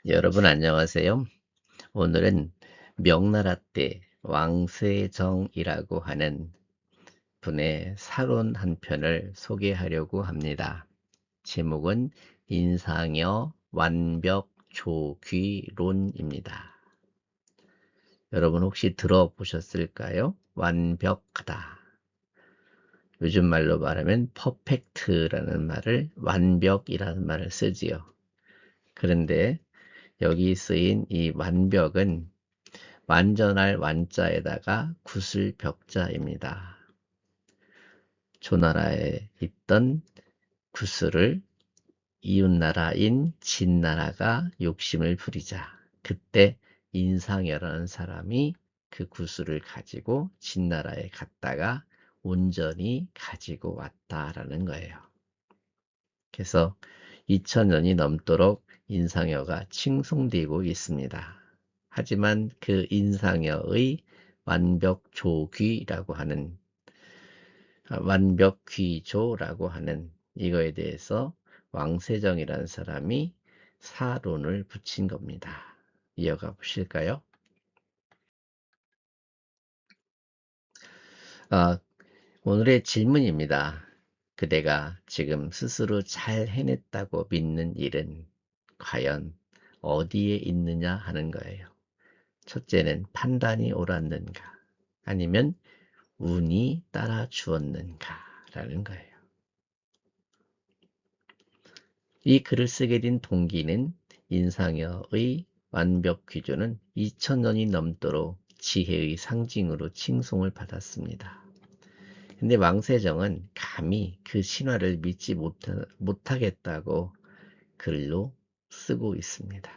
여러분 안녕하세요. 오늘은 명나라 때 왕세정이라고 하는 분의 사론 한 편을 소개하려고 합니다. 제목은 인상여 완벽조귀론입니다. 여러분 혹시 들어보셨을까요? 완벽하다. 요즘 말로 말하면 퍼펙트라는 말을 완벽이라는 말을 쓰지요. 그런데 여기 쓰인 이 완벽은 완전할 완자에다가 구슬 벽자입니다. 조나라에 있던 구슬을 이웃나라인 진나라가 욕심을 부리자 그때 인상여라는 사람이 그 구슬을 가지고 진나라에 갔다가 온전히 가지고 왔다라는 거예요. 그래서 2000년이 넘도록 인상여가 칭송되고 있습니다. 하지만 그 인상여의 완벽조귀라고 하는 완벽귀조라고 하는 이거에 대해서 왕세정이라는 사람이 사론을 붙인 겁니다. 이어가 보실까요? 아, 오늘의 질문입니다. 그대가 지금 스스로 잘 해냈다고 믿는 일은 과연 어디에 있느냐 하는 거예요. 첫째는 판단이 옳았는가? 아니면 운이 따라 주었는가? 라는 거예요. 이 글을 쓰게 된 동기는 인상여의 완벽 귀조는 2000년이 넘도록 지혜의 상징으로 칭송을 받았습니다. 근데 왕세정은 감히 그 신화를 믿지 못하겠다고 글로 쓰고 있습니다.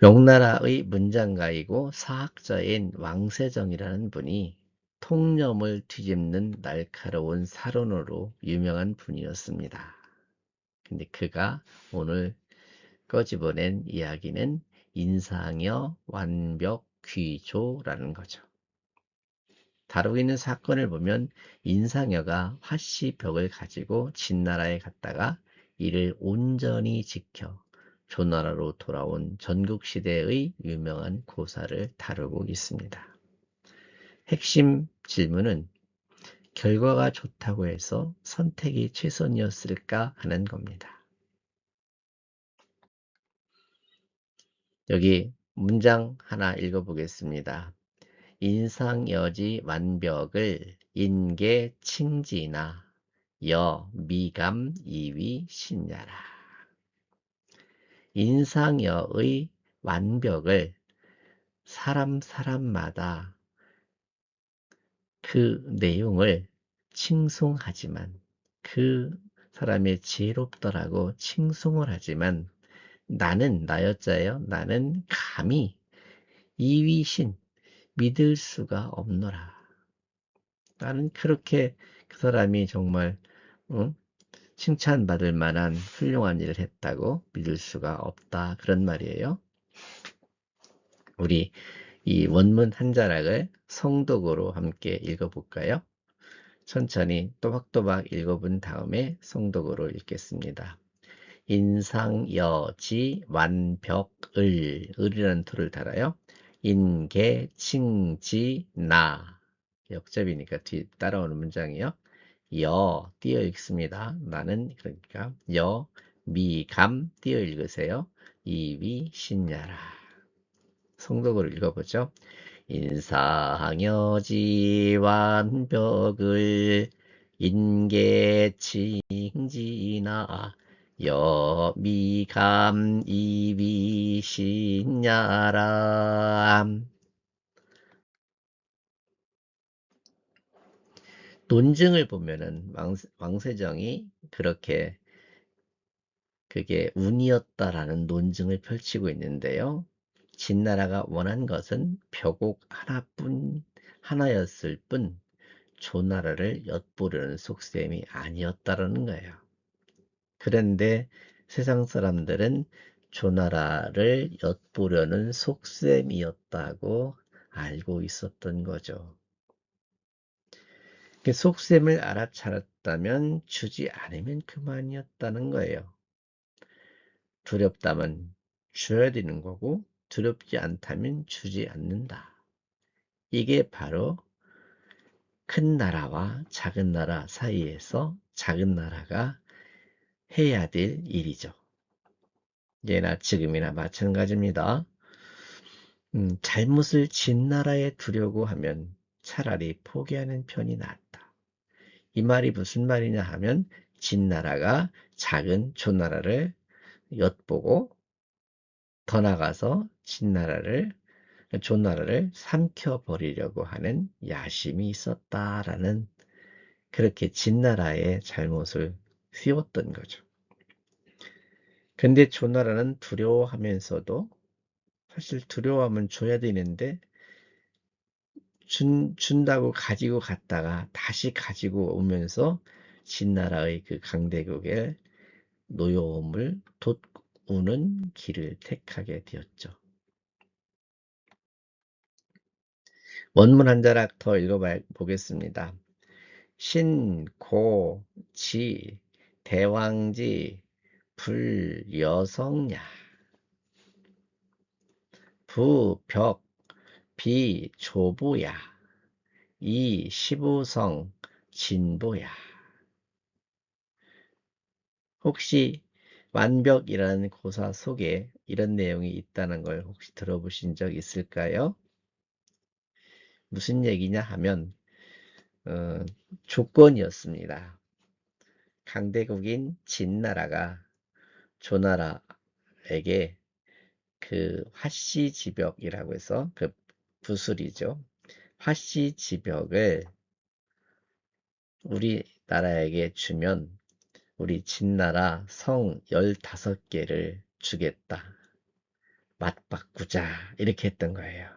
명나라의 문장가이고 사학자인 왕세정이라는 분이 통념을 뒤집는 날카로운 사론으로 유명한 분이었습니다. 근데 그가 오늘 꺼집어낸 이야기는 인상여 완벽귀조라는 거죠. 다루고 있는 사건을 보면 인상여가 화씨벽을 가지고 진나라에 갔다가 이를 온전히 지켜 조나라로 돌아온 전국시대의 유명한 고사를 다루고 있습니다. 핵심 질문은 결과가 좋다고 해서 선택이 최선이었을까 하는 겁니다. 여기 문장 하나 읽어보겠습니다. 인상여지 완벽을 인계 칭지나 여 미감 이위 신야라. 인상여의 완벽을 사람마다 그 내용을 칭송하지만 그 사람의 지혜롭더라고 칭송을 하지만 나는 나였자요 나는 감히 이위신 믿을 수가 없노라. 나는 그렇게 그 사람이 정말 칭찬받을 만한 훌륭한 일을 했다고 믿을 수가 없다. 그런 말이에요. 우리 이 원문 한 자락을 성독으로 함께 읽어볼까요? 천천히 또박또박 읽어본 다음에 성독으로 읽겠습니다. 인상여지 완벽을 을이라는 토를 달아요. 인계칭지나 역접이니까 뒤 따라오는 문장이요. 여 띄어 읽습니다. 나는 그러니까 여 미감 띄어 읽으세요. 이위 신야라. 성독으로 읽어보죠. 인상여지 완벽을 인계칭지나 여미감 이위신야라. 논증을 보면은 왕세정이 그렇게 그게 운이었다라는 논증을 펼치고 있는데요. 진나라가 원한 것은 벼곡 하나였을 뿐 조나라를 엿보려는 속셈이 아니었다라는 거예요. 그런데 세상 사람들은 조나라를 엿보려는 속셈이었다고 알고 있었던 거죠. 그 속셈을 알아차렸다면 주지 않으면 그만이었다는 거예요. 두렵다면 줘야 되는 거고 두렵지 않다면 주지 않는다. 이게 바로 큰 나라와 작은 나라 사이에서 작은 나라가 해야 될 일이죠. 예나 지금이나 마찬가지입니다. 잘못을 진나라에 두려고 하면 차라리 포기하는 편이 낫다. 이 말이 무슨 말이냐 하면 진나라가 작은 조나라를 엿보고 더 나가서 조나라를 삼켜버리려고 하는 야심이 있었다라는, 그렇게 진나라의 잘못을 씌웠던 거죠. 근데 조나라는 두려워하면서도, 사실 두려워하면 줘야 되는데 준다고 가지고 갔다가 다시 가지고 오면서 진나라의 그 강대국의 노여움을 돋우는 길을 택하게 되었죠. 원문 한 자락 더 읽어보겠습니다. 신, 고, 지, 대왕지, 불, 여성야, 부, 벽, 비, 조보야, 이, 시부성, 진보야. 혹시 완벽이라는 고사 속에 이런 내용이 있다는 걸 혹시 들어보신 적 있을까요? 무슨 얘기냐 하면 조건이었습니다. 강대국인 진나라가 조나라에게 그 화씨지벽이라고 해서 그 부술이죠. 화씨지벽을 우리나라에게 주면 우리 진나라 성 15개를 주겠다. 맞바꾸자. 이렇게 했던 거예요.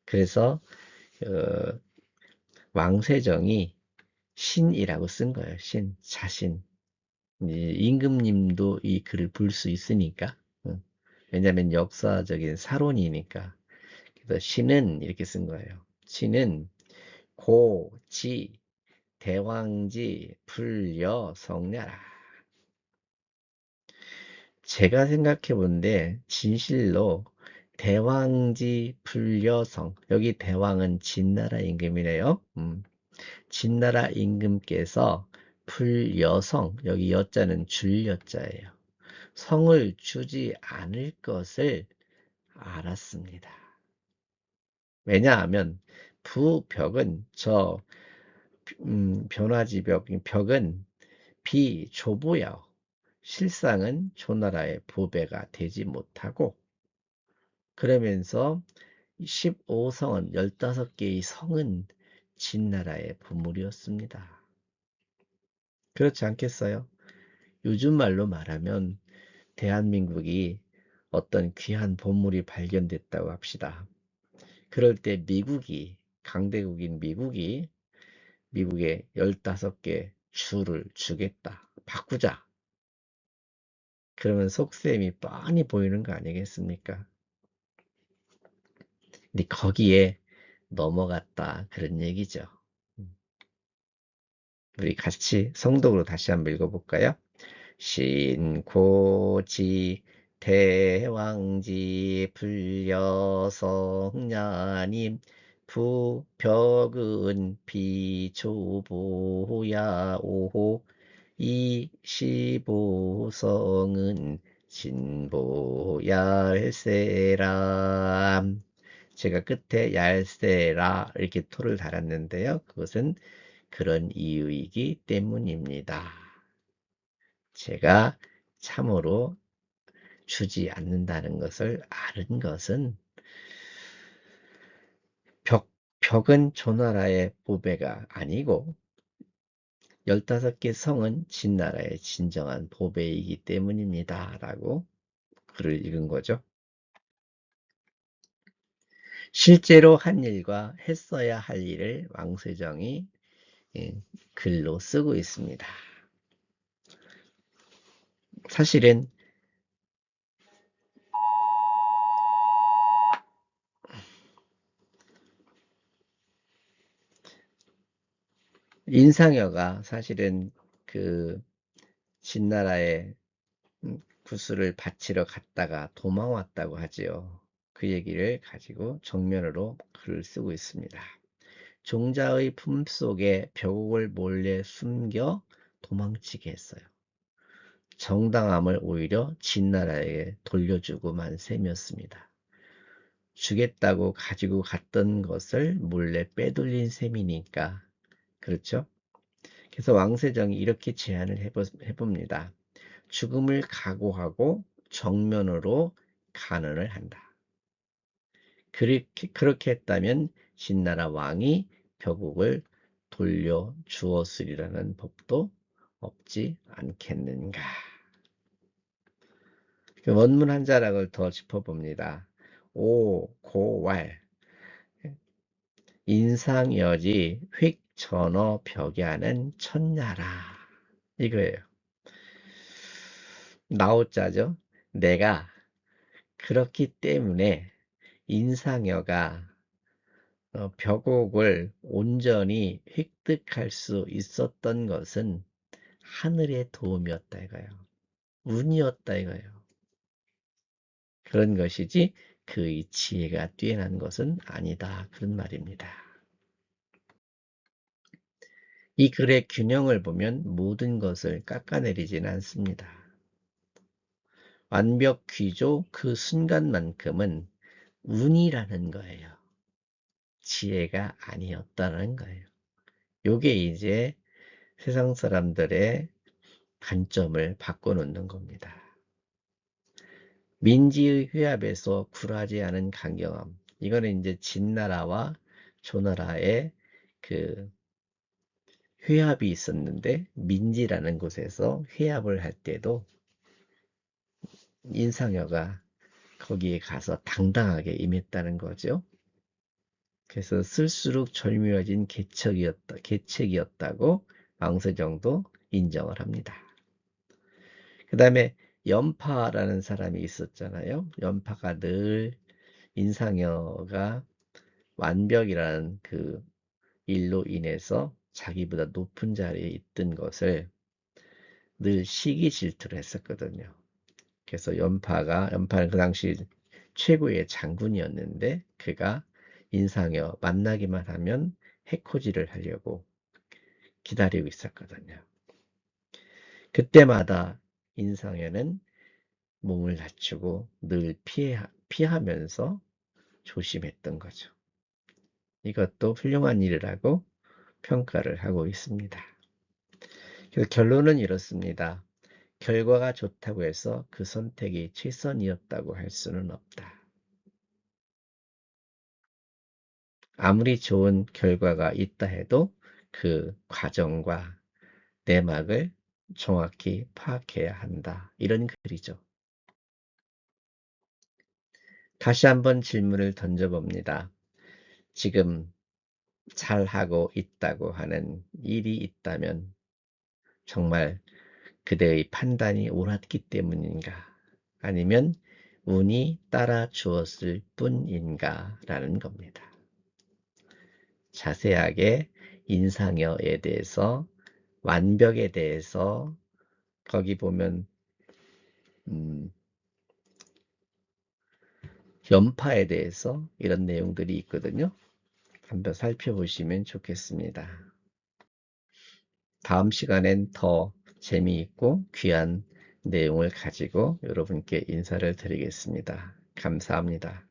그래서 어, 왕세정이 신이라고 쓴 거예요. 자신. 임금님도 이 글을 볼 수 있으니까. 왜냐하면 역사적인 사론이니까. 그래서 신은 이렇게 쓴 거예요. 신은 고, 지, 대왕지, 불여, 성냐라. 제가 생각해 본데 진실로 대왕지, 불여성, 여기 대왕은 진나라 임금이래요. 진나라 임금께서 불여성, 여기 여자는 줄여자예요. 성을 주지 않을 것을 알았습니다. 왜냐하면 부벽은 변화지벽, 벽은 비조보여, 실상은 조나라의 보배가 되지 못하고, 그러면서 15성은 15개의 성은 진나라의 보물이었습니다. 그렇지 않겠어요? 요즘 말로 말하면 대한민국이 어떤 귀한 보물이 발견됐다고 합시다. 그럴 때 강대국인 미국에 15개 주를 주겠다. 바꾸자. 그러면 속셈이 뻔히 보이는 거 아니겠습니까? 근데 거기에 넘어갔다. 그런 얘기죠. 우리 같이 성독으로 다시 한번 읽어볼까요? 신고지 대왕지 불여성냐님 부벽은 비조보야 오호 이시보성은 진보얄세람. 제가 끝에 얄세라 이렇게 토를 달았는데요. 그것은 그런 이유이기 때문입니다. 제가 참으로 주지 않는다는 것을 아는 것은 벽은 조나라의 보배가 아니고 15개 성은 진나라의 진정한 보배이기 때문입니다. 라고 글을 읽은 거죠. 실제로 한 일과 했어야 할 일을 왕세정이 글로 쓰고 있습니다. 사실은 인상여가 사실은 그 진나라의 구슬을 바치러 갔다가 도망왔다고 하지요. 그 얘기를 가지고 정면으로 글을 쓰고 있습니다. 종자의 품속에 벽옥을 몰래 숨겨 도망치게 했어요. 정당함을 오히려 진나라에게 돌려주고만 셈이었습니다. 주겠다고 가지고 갔던 것을 몰래 빼돌린 셈이니까. 그렇죠? 그래서 왕세정이 이렇게 제안을 해봅니다. 죽음을 각오하고 정면으로 간언을 한다. 그렇게 했다면 진나라 왕이 벽옥을 돌려주었으리라는 법도 없지 않겠는가. 그 원문 한 자락을 더 짚어봅니다. 오, 고, 왈. 인상여지 휙 전어 벽야는 천냐라. 이거예요. 나오자죠. 내가 그렇기 때문에 인상여가 벽옥을 온전히 획득할 수 있었던 것은 하늘의 도움이었다 이거예요. 운이었다 이거예요. 그런 것이지 그의 지혜가 뛰어난 것은 아니다. 그런 말입니다. 이 글의 균형을 보면 모든 것을 깎아내리지는 않습니다. 완벽 귀조 그 순간만큼은 운이라는 거예요. 지혜가 아니었다는 거예요. 요게 이제 세상 사람들의 관점을 바꿔놓는 겁니다. 민지의 회합에서 굴하지 않은 강경함. 이거는 이제 진나라와 조나라의 그 회합이 있었는데 민지라는 곳에서 회합을 할 때도 인상여가 거기에 가서 당당하게 임했다는 거죠. 그래서 쓸수록 절묘해진 계책이었다고 왕세정도 인정을 합니다. 그 다음에 연파라는 사람이 있었잖아요. 연파가 늘 인상여가 완벽이라는 그 일로 인해서 자기보다 높은 자리에 있던 것을 늘 시기 질투를 했었거든요. 그래서 연파는 그 당시 최고의 장군이었는데 그가 인상여 만나기만 하면 해코지를 하려고 기다리고 있었거든요. 그때마다 인상여는 몸을 낮추고 늘 피하면서 조심했던 거죠. 이것도 훌륭한 일이라고 평가를 하고 있습니다. 그래서 결론은 이렇습니다. 결과가 좋다고 해서 그 선택이 최선이었다고 할 수는 없다. 아무리 좋은 결과가 있다 해도 그 과정과 내막을 정확히 파악해야 한다. 이런 글이죠. 다시 한번 질문을 던져봅니다. 지금 잘하고 있다고 하는 일이 있다면 정말 그대의 판단이 옳았기 때문인가? 아니면 운이 따라 주었을 뿐인가? 라는 겁니다. 자세하게 인상여에 대해서, 완벽에 대해서, 거기 보면 연파에 대해서 이런 내용들이 있거든요. 한번 살펴보시면 좋겠습니다. 다음 시간엔 더 재미있고 귀한 내용을 가지고 여러분께 인사를 드리겠습니다. 감사합니다.